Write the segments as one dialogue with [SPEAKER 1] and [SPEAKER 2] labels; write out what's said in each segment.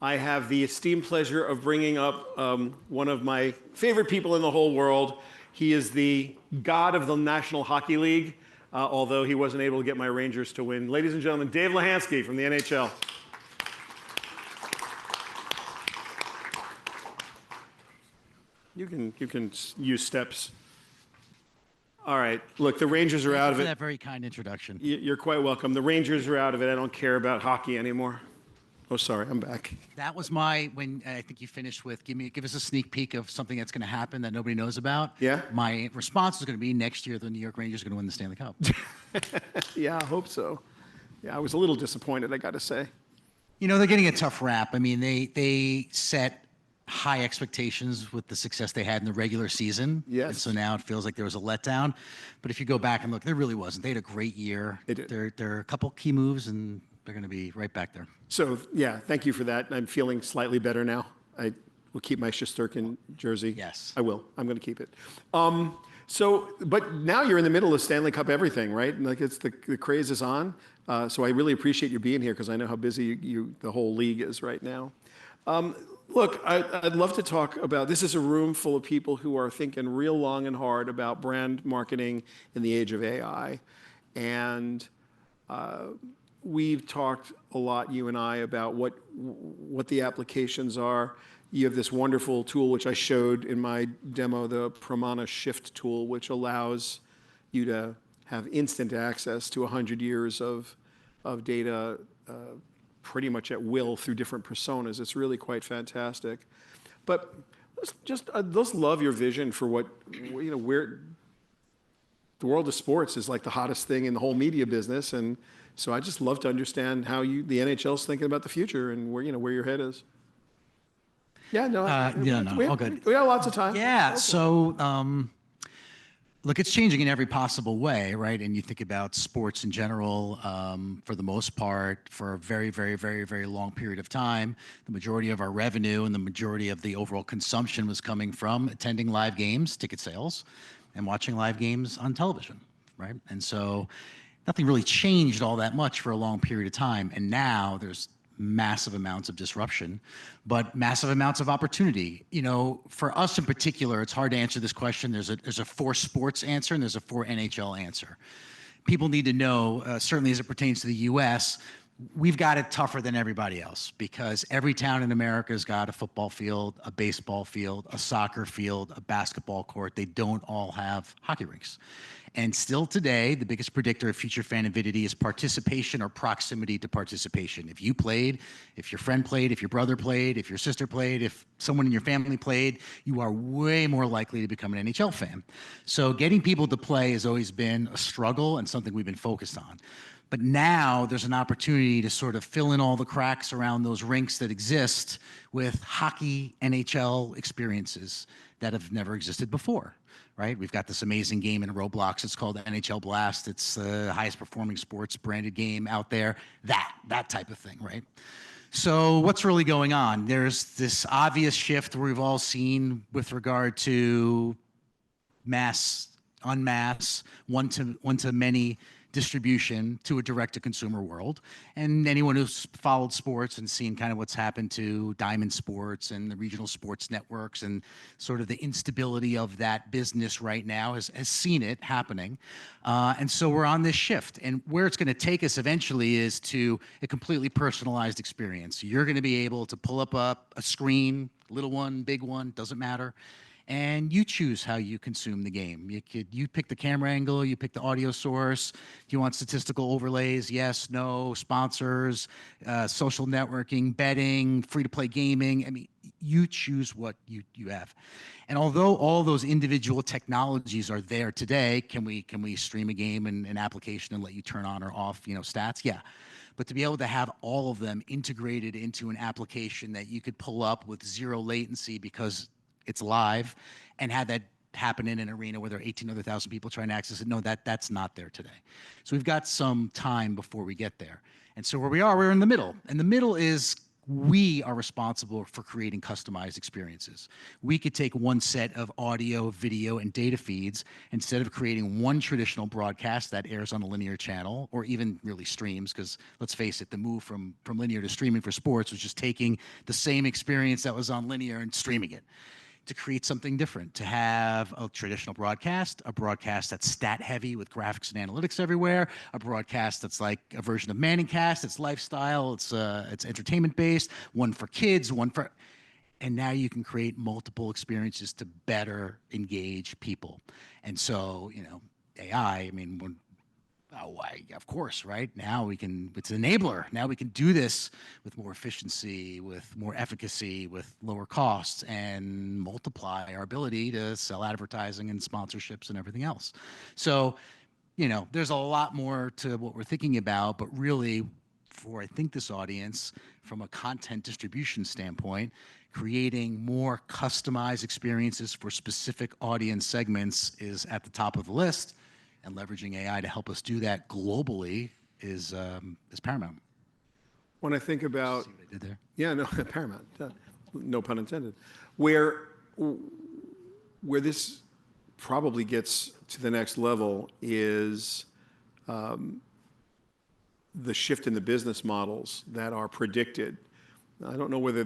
[SPEAKER 1] I have the esteemed pleasure of bringing up one of my favorite people in the whole world. He is the god of the National Hockey League, although he wasn't able to get my Rangers to win. Ladies and gentlemen, Dave Lehanski from the NHL. You can use steps. All right. Look, the Rangers are out of it.
[SPEAKER 2] That very kind introduction.
[SPEAKER 1] You're quite welcome. The Rangers are out of it. I don't care about hockey anymore. Oh, sorry, I'm back.
[SPEAKER 2] That was when I think you finished with give us a sneak peek of something that's going to happen that nobody knows about.
[SPEAKER 1] Yeah.
[SPEAKER 2] My response was going to be next year the New York Rangers are going to win the Stanley Cup.
[SPEAKER 1] Yeah, I hope so. Yeah, I was a little disappointed, I got to say.
[SPEAKER 2] You know, they're getting a tough rap. I mean, they set high expectations with the success they had in the regular season.
[SPEAKER 1] Yes.
[SPEAKER 2] And so now it feels like there was a letdown. But if you go back and look, there really wasn't. They had a great year.
[SPEAKER 1] They did.
[SPEAKER 2] There are a couple key moves, and they're going to be right back there.
[SPEAKER 1] So, yeah, thank you for that. I'm feeling slightly better now. I will keep my Shesterkin jersey.
[SPEAKER 2] Yes.
[SPEAKER 1] I will. I'm going to keep it. But now you're in the middle of Stanley Cup everything, right? Like it's the craze is on. So I really appreciate you being here because I know how busy the whole league is right now. Look, I'd love to talk about, this is a room full of people who are thinking real long and hard about brand marketing in the age of AI. And we've talked a lot, you and I, about what the applications are. You have this wonderful tool, which I showed in my demo, the Pramana Shift tool, which allows you to have instant access to 100 years of data pretty much at will through different personas. It's really quite fantastic. But let's love your vision for what, where the world of sports is like the hottest thing in the whole media business. And so I just love to understand how the NHL's thinking about the future and where your head is. Yeah, no,
[SPEAKER 2] all good.
[SPEAKER 1] We got lots of time.
[SPEAKER 2] Yeah, so look, it's changing in every possible way, right? And you think about sports in general, for the most part, for a very, very, very, very long period of time, the majority of our revenue and the majority of the overall consumption was coming from attending live games, ticket sales, and watching live games on television, right? And so nothing really changed all that much for a long period of time. And now there's massive amounts of disruption, but massive amounts of opportunity. You know, for us in particular, it's hard to answer this question. There's a for sports answer and there's a for NHL answer. People need to know, certainly as it pertains to the US, we've got it tougher than everybody else because every town in America's got a football field, a baseball field, a soccer field, a basketball court. They don't all have hockey rinks. And still today, the biggest predictor of future fan avidity is participation or proximity to participation. If you played, if your friend played, if your brother played, if your sister played, if someone in your family played, you are way more likely to become an NHL fan. So getting people to play has always been a struggle and something we've been focused on. But now there's an opportunity to sort of fill in all the cracks around those rinks that exist with hockey NHL experiences that have never existed before. Right? We've got this amazing game in Roblox. It's called NHL Blast. It's the highest performing sports branded game out there. That type of thing, right? So what's really going on? There's this obvious shift we've all seen with regard to mass, unmass, one-to-many distribution to a direct-to-consumer world. And anyone who's followed sports and seen kind of what's happened to Diamond Sports and the regional sports networks and sort of the instability of that business right now has seen it happening. And so we're on this shift. And where it's going to take us eventually is to a completely personalized experience. You're going to be able to pull up a screen, little one, big one, doesn't matter. And you choose how you consume the game. You pick the camera angle, you pick the audio source. Do you want statistical overlays? Yes, no, sponsors, social networking, betting, free-to-play gaming. I mean, you choose what you have. And although all those individual technologies are there today, can we stream a game in an application and let you turn on or off, stats? Yeah. But to be able to have all of them integrated into an application that you could pull up with zero latency because it's live, and have that happen in an arena where there are 18 other thousand people trying to access it. No, that's not there today. So we've got some time before we get there. And so where we are, we're in the middle. And the middle is we are responsible for creating customized experiences. We could take one set of audio, video, and data feeds, instead of creating one traditional broadcast that airs on a linear channel, or even really streams, because let's face it, the move from linear to streaming for sports was just taking the same experience that was on linear and streaming it, to create something different, to have a traditional broadcast, a broadcast that's stat heavy with graphics and analytics everywhere, a broadcast that's like a version of Manningcast, it's lifestyle, it's entertainment based, one for kids, one for, and now you can create multiple experiences to better engage people. And so, AI, I mean, when, oh, of course, right? Now we can, it's an enabler. Now we can do this with more efficiency, with more efficacy, with lower costs, and multiply our ability to sell advertising and sponsorships and everything else. So, there's a lot more to what we're thinking about, but really, for I think this audience, from a content distribution standpoint, creating more customized experiences for specific audience segments is at the top of the list, and leveraging AI to help us do that globally is paramount.
[SPEAKER 1] When I think about,
[SPEAKER 2] See what I did there?
[SPEAKER 1] yeah, no, paramount, no pun intended, where this probably gets to the next level is the shift in the business models that are predicted. I don't know whether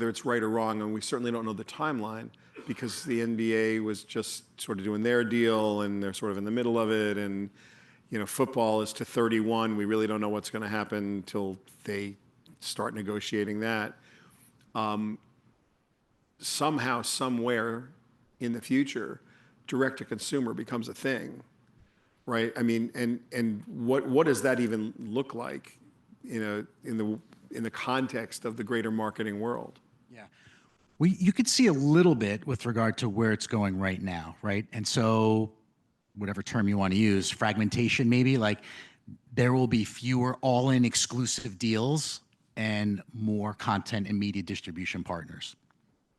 [SPEAKER 1] it's right or wrong, and we certainly don't know the timeline, because the NBA was just sort of doing their deal and they're sort of in the middle of it, and football is to 31. We really don't know what's going to happen until they start negotiating that. Somehow, somewhere in the future, direct to consumer becomes a thing, right? I mean, and what does that even look like, in the context of the greater marketing world?
[SPEAKER 2] Yeah. You could see a little bit with regard to where it's going right now, right? And so, whatever term you want to use, fragmentation maybe, like there will be fewer all-in exclusive deals and more content and media distribution partners.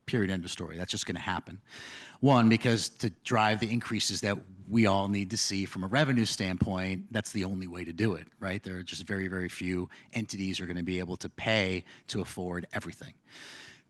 [SPEAKER 2] Period, end of story. That's just going to happen. One, because to drive the increases that we all need to see from a revenue standpoint, that's the only way to do it, right? There are just very, very few entities are going to be able to pay to afford everything.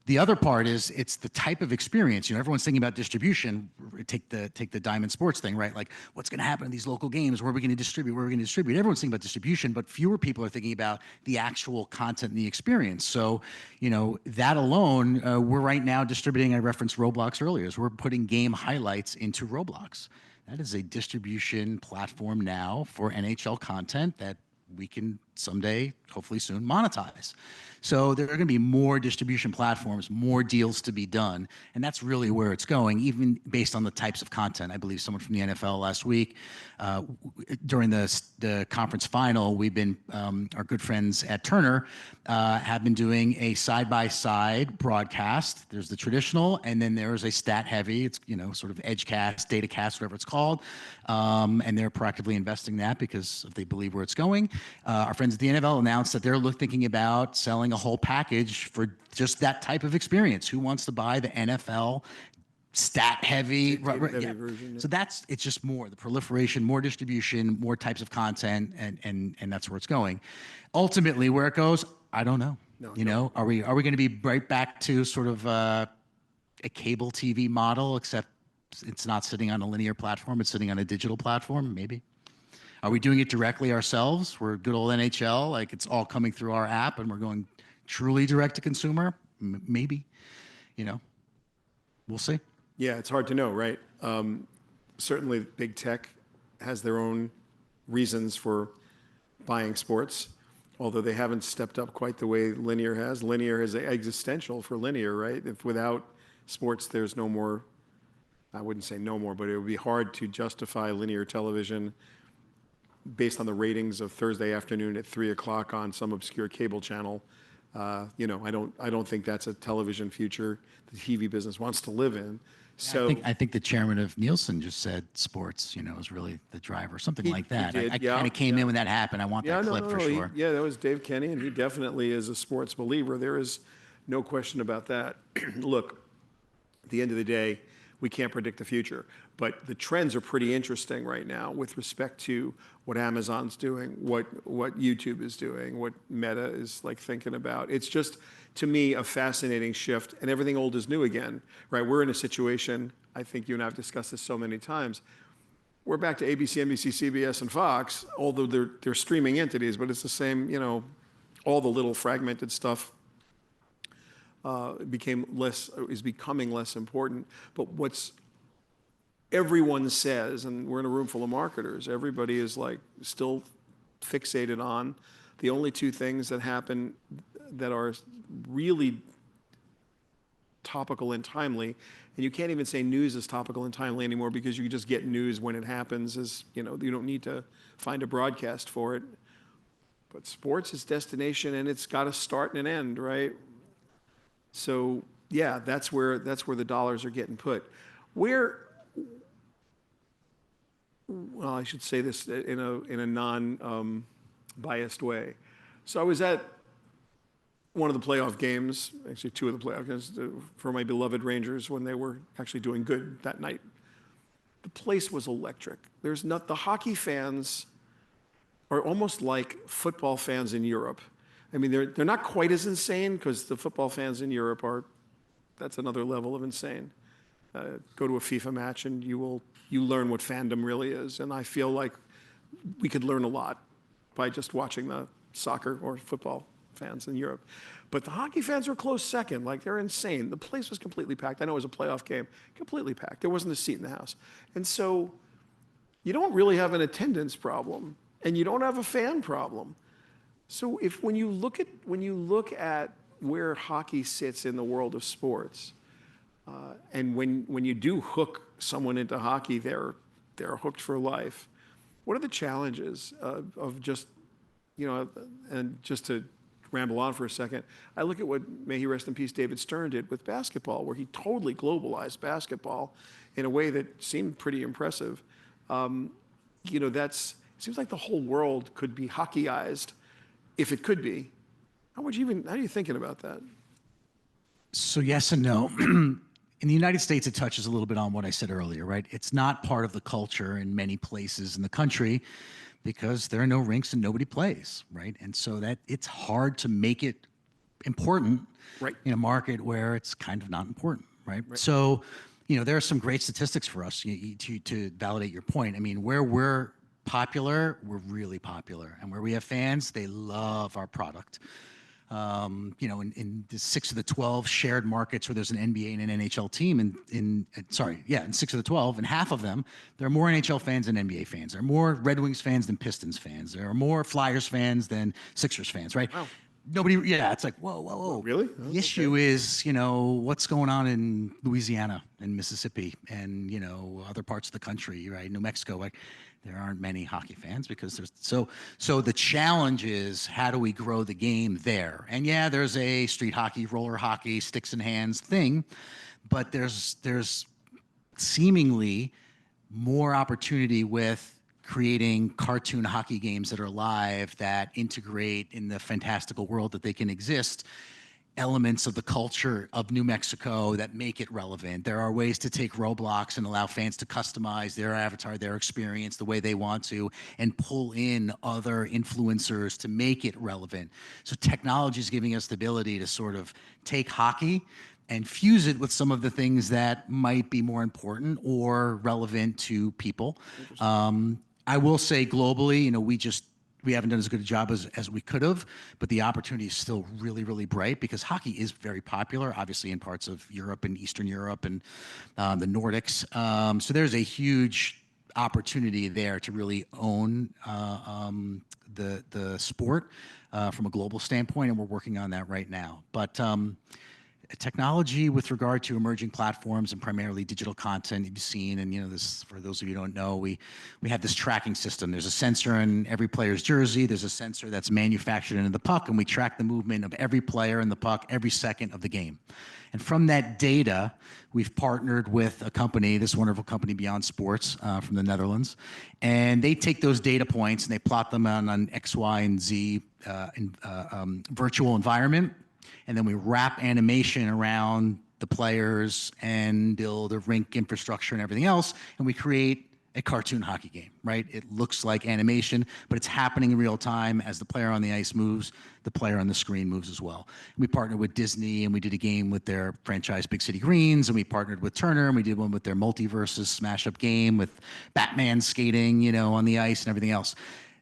[SPEAKER 2] The other part is it's the type of experience. Everyone's thinking about distribution. Take the Diamond Sports thing, right? Like, what's going to happen in these local games? Where are we going to distribute? Where are we going to distribute? Everyone's thinking about distribution, but fewer people are thinking about the actual content and the experience. So, that alone, we're right now distributing. I referenced Roblox earlier. So we're putting game highlights into Roblox. That is a distribution platform now for NHL content that we can someday, hopefully soon, monetize. So there are going to be more distribution platforms, more deals to be done, and that's really where it's going, even based on the types of content. I believe someone from the NFL last week, during the conference final, we've been, our good friends at Turner have been doing a side-by-side broadcast. There's the traditional, and then there's a stat-heavy, it's, sort of edgecast, datacast, whatever it's called, and they're proactively investing that because they believe where it's going. Our friends at the NFL announced that they're thinking about selling a whole package for just that type of experience. Who wants to buy the NFL stat heavy? Yeah.
[SPEAKER 1] Version, yeah.
[SPEAKER 2] So it's just more the proliferation, more distribution, more types of content, and that's where it's going. Ultimately, where it goes, I don't know.
[SPEAKER 1] No.
[SPEAKER 2] Are we going to be right back to sort of a cable TV model, except it's not sitting on a linear platform, it's sitting on a digital platform? Maybe. Are we doing it directly ourselves? We're good old NHL, like it's all coming through our app and we're going truly direct to consumer? Maybe, we'll see.
[SPEAKER 1] Yeah, it's hard to know, right? Certainly, big tech has their own reasons for buying sports, although they haven't stepped up quite the way linear has. Linear is existential for linear, right? If without sports, there's no more, I wouldn't say no more, but it would be hard to justify linear television based on the ratings of Thursday afternoon at 3 o'clock on some obscure cable channel. I don't think that's a television future the TV business wants to live in. So
[SPEAKER 2] I think the chairman of Nielsen just said sports, is really the driver, something like that.
[SPEAKER 1] did,
[SPEAKER 2] I
[SPEAKER 1] yeah,
[SPEAKER 2] kind of came in when that happened. I want that clip for sure.
[SPEAKER 1] That was Dave Kenny, and he definitely is a sports believer. There is no question about that. Look, at the end of the day, we can't predict the future. But the trends are pretty interesting right now with respect to what Amazon's doing, what YouTube is doing, what Meta is like thinking about. It's just, to me, a fascinating shift, and everything old is new again, right? We're in a situation, I think you and I have discussed this so many times, we're back to ABC, NBC, CBS, and Fox, although they're streaming entities, but it's the same, you know, all the little fragmented stuff is becoming less important. But what's everyone says, and we're in a room full of marketers, everybody is like still fixated on the only two things that happen that are really topical and timely. And you can't even say news is topical and timely anymore because you just get news when it happens. You don't need to find a broadcast for it. But sports is destination, and it's got a start and an end, right? So yeah, that's where the dollars are getting put. Well, I should say this in a non-biased way. So I was at one of the playoff games, actually two of the playoff games, for my beloved Rangers when they were actually doing good that night. The place was electric. The hockey fans are almost like football fans in Europe. I mean, they're not quite as insane because the football fans in Europe that's another level of insane. Go to a FIFA match and you learn what fandom really is. And I feel like we could learn a lot by just watching the soccer or football fans in Europe. But the hockey fans were a close second. Like, they're insane. The place was completely packed. I know it was a playoff game, completely packed. There wasn't a seat in the house. And so you don't really have an attendance problem, and you don't have a fan problem. So when you look at where hockey sits in the world of sports, and when you do hook someone into hockey, they're hooked for life. What are the challenges of just, and just to ramble on for a second, I look at what, may he rest in peace, David Stern did with basketball, where he totally globalized basketball in a way that seemed pretty impressive. It seems like the whole world could be hockeyized if it could be. How are you thinking about that?
[SPEAKER 2] So yes and no. In the United States, it touches a little bit on what I said earlier, right? It's not part of the culture in many places in the country because there are no rinks and nobody plays, right? And so that it's hard to make it important
[SPEAKER 1] Right.
[SPEAKER 2] in a market where it's kind of not important, right? So, there are some great statistics for us to validate your point. I mean, where we're popular, we're really popular. And where we have fans, they love our product. In the 6 of the 12 shared markets where there's an NBA and an NHL team, in 6 of the 12, and half of them, there are more NHL fans than NBA fans. There are more Red Wings fans than Pistons fans. There are more Flyers fans than Sixers fans, right?
[SPEAKER 1] Wow.
[SPEAKER 2] It's like, whoa.
[SPEAKER 1] Really?
[SPEAKER 2] The issue is, what's going on in Louisiana and Mississippi and, other parts of the country, right? New Mexico, like, there aren't many hockey fans because so the challenge is, how do we grow the game there? And yeah, there's a street hockey, roller hockey, sticks in hands thing, but there's seemingly more opportunity with creating cartoon hockey games that are live, that integrate in the fantastical world that they can exist, elements of the culture of New Mexico that make it relevant. There are ways to take Roblox and allow fans to customize their avatar, their experience the way they want to, and pull in other influencers to make it relevant. So technology is giving us the ability to sort of take hockey and fuse it with some of the things that might be more important or relevant to people. I will say globally, we haven't done as good a job as we could have, but the opportunity is still really, really bright because hockey is very popular, obviously in parts of Europe and Eastern Europe and the Nordics. So there's a huge opportunity there to really own the sport from a global standpoint, and we're working on that right now. But technology with regard to emerging platforms and primarily digital content you've seen, and this, for those of you who don't know, we have this tracking system. There's a sensor in every player's jersey. There's a sensor that's manufactured into the puck, and we track the movement of every player in the puck every second of the game. And from that data, we've partnered with a company, this wonderful company Beyond Sports from the Netherlands, and they take those data points and they plot them on an X, Y, and Z virtual environment. And then we wrap animation around the players and build a rink infrastructure and everything else, and we create a cartoon hockey game, right? It looks like animation, but it's happening in real time. As the player on the ice moves, the player on the screen moves as well. We partnered with Disney, and we did a game with their franchise Big City Greens, and we partnered with Turner, and we did one with their Multiverses smash up game with Batman skating, on the ice and everything else.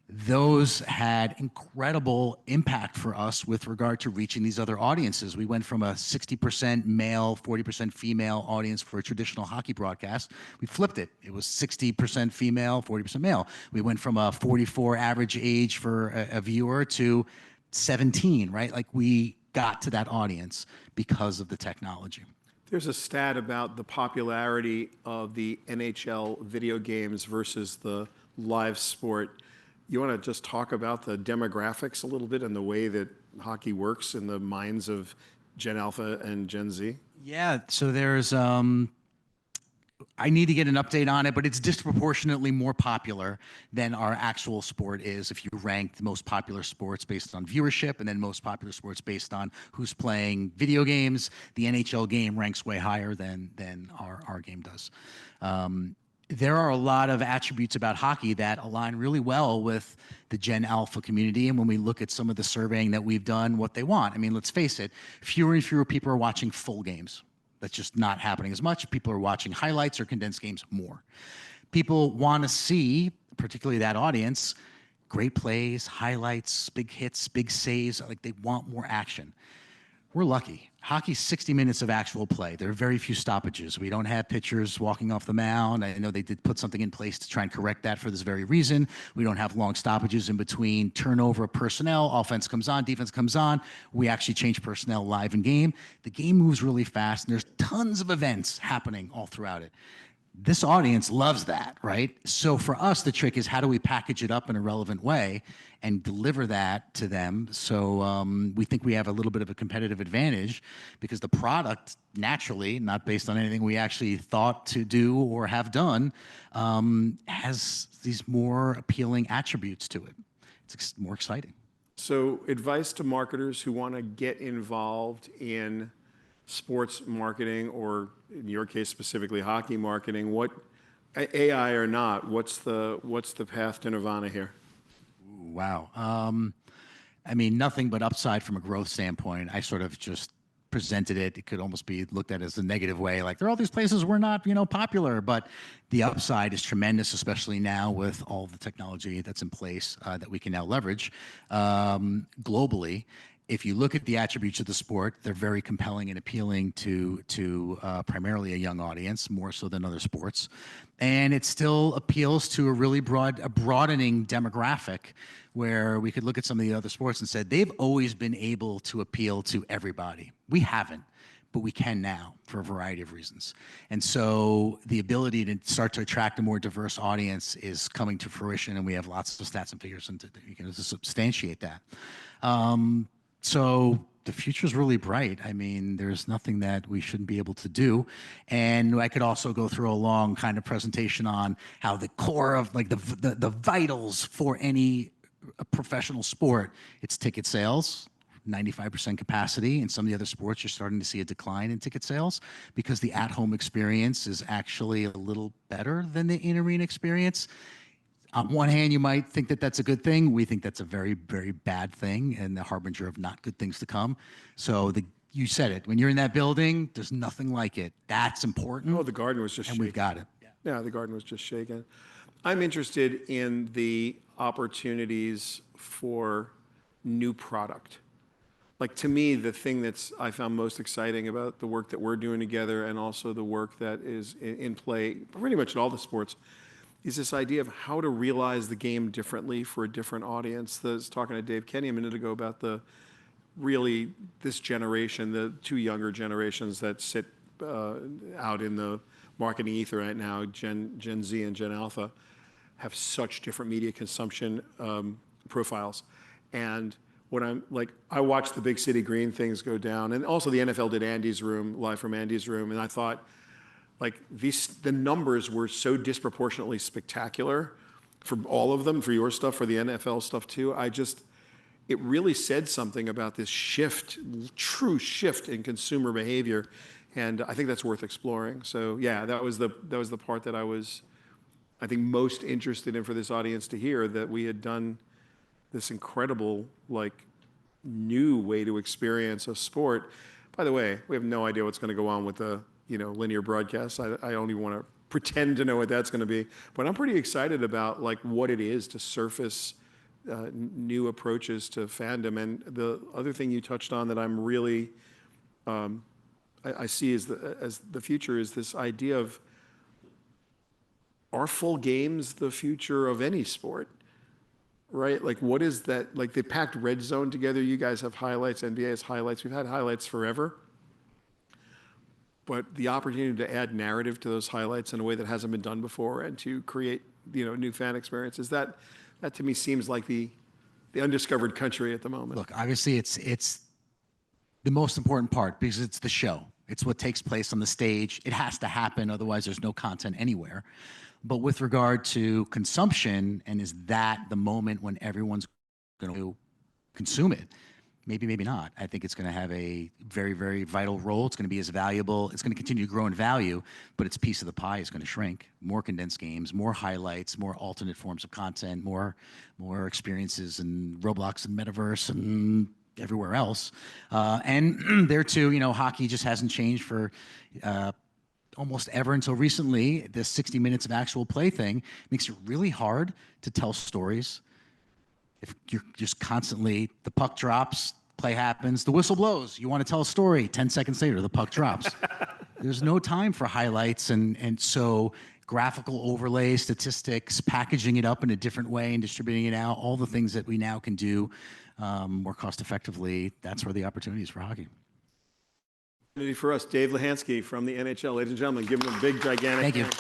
[SPEAKER 2] Those had incredible impact for us with regard to reaching these other audiences. We went from a 60% male, 40% female audience for a traditional hockey broadcast. We flipped it. It was 60% female, 40% male. We went from a 44 average age for a viewer to 17, right? Like, we got to that audience because of the technology.
[SPEAKER 1] There's a stat about the popularity of the NHL video games versus the live sport. You want to just talk about the demographics a little bit and the way that hockey works in the minds of Gen Alpha and Gen Z?
[SPEAKER 2] Yeah, so there's I need to get an update on it, but it's disproportionately more popular than our actual sport is. If you rank the most popular sports based on viewership and then most popular sports based on who's playing video games, the NHL game ranks way higher than our game does. There are a lot of attributes about hockey that align really well with the Gen Alpha community. And when we look at some of the surveying that we've done, what they want, I mean, let's face it, fewer and fewer people are watching full games. That's just not happening as much. People are watching highlights or condensed games more. People want to see, particularly that audience, great plays, highlights, big hits, big saves. Like, they want more action. We're lucky. Hockey's 60 minutes of actual play. There are very few stoppages. We don't have pitchers walking off the mound. I know they did put something in place to try and correct that for this very reason. We don't have long stoppages in between turnover of personnel. Offense comes on, defense comes on. We actually change personnel live in game. The game moves really fast, and there's tons of events happening all throughout it. This audience loves that, right? So for us, the trick is, how do we package it up in a relevant way and deliver that to them? So we think we have a little bit of a competitive advantage because the product, naturally, not based on anything we actually thought to do or have done, has these more appealing attributes to it. It's more exciting.
[SPEAKER 1] So, advice to marketers who want to get involved in sports marketing, or in your case specifically hockey marketing, what, AI or not, what's the path to nirvana here?
[SPEAKER 2] Wow. I mean, nothing but upside from a growth standpoint. I sort of just presented it. It could almost be looked at as a negative way, like, there are all these places we're not, popular, but the upside is tremendous, especially now with all the technology that's in place that we can now leverage globally. If you look at the attributes of the sport, they're very compelling and appealing to primarily a young audience, more so than other sports. And it still appeals to a broadening demographic, where we could look at some of the other sports and said they've always been able to appeal to everybody. We haven't, but we can now for a variety of reasons. And so the ability to start to attract a more diverse audience is coming to fruition, and we have lots of stats and figures and you can substantiate that. So the future is really bright. I mean, there's nothing that we shouldn't be able to do. And I could also go through a long kind of presentation on how the core of, like, the vitals for any professional sport, it's ticket sales. 95% capacity. In some of the other sports, you're starting to see a decline in ticket sales because the at-home experience is actually a little better than the in-arena experience. On one hand, you might think that that's a good thing. We think that's a very, very bad thing and the harbinger of not good things to come. So you said it. When you're in that building, there's nothing like it. That's important.
[SPEAKER 1] Oh, the garden was just
[SPEAKER 2] and
[SPEAKER 1] shaking.
[SPEAKER 2] We've got it.
[SPEAKER 1] Yeah, the garden was just shaken. I'm interested in the opportunities for new product. Like, to me, the thing I found most exciting about the work that we're doing together, and also the work that is in play pretty much in all the sports, is this idea of how to realize the game differently for a different audience. I was talking to Dave Kenny a minute ago about this generation, the two younger generations that sit out in the marketing ether right now, Gen Z and Gen Alpha, have such different media consumption profiles. And when I'm like, I watched the Big City Green things go down, and also the NFL did Andy's Room, live from Andy's Room, and I thought, like, the numbers were so disproportionately spectacular for all of them, for your stuff, for the NFL stuff too. It really said something about this shift, true shift in consumer behavior. And I think that's worth exploring. So yeah, that was the part that I think most interested in for this audience to hear, that we had done this incredible, like, new way to experience a sport. By the way, we have no idea what's going to go on with the, linear broadcast. I don't even want to pretend to know what that's going to be, but I'm pretty excited about like what it is to surface new approaches to fandom. And the other thing you touched on that I'm really, I see as the future is this idea of, are full games the future of any sport? Right? Like, what is that? Like, they packed Red Zone together. You guys have highlights. NBA has highlights. We've had highlights forever. But the opportunity to add narrative to those highlights in a way that hasn't been done before, and to create, new fan experiences, that to me seems like the undiscovered country at the moment.
[SPEAKER 2] Look, obviously it's the most important part because it's the show. It's what takes place on the stage. It has to happen, otherwise there's no content anywhere. But with regard to consumption, and is that the moment when everyone's going to consume it? Maybe, maybe not. I think it's going to have a very, very vital role. It's going to be as valuable. It's going to continue to grow in value, but its piece of the pie is going to shrink. More condensed games, more highlights, more alternate forms of content, more experiences in Roblox and Metaverse and everywhere else. And there too, hockey just hasn't changed for almost ever until recently. This 60 minutes of actual play thing makes it really hard to tell stories. If you're just constantly, the puck drops, play happens, the whistle blows, you want to tell a story, 10 seconds later, the puck drops. There's no time for highlights, and so graphical overlay, statistics, packaging it up in a different way and distributing it out, all the things that we now can do more cost effectively, that's where the opportunity is for hockey.
[SPEAKER 1] For us, Dave Lehanski from the NHL. Ladies and gentlemen, give him a big, gigantic
[SPEAKER 2] Thank you.
[SPEAKER 1] hand.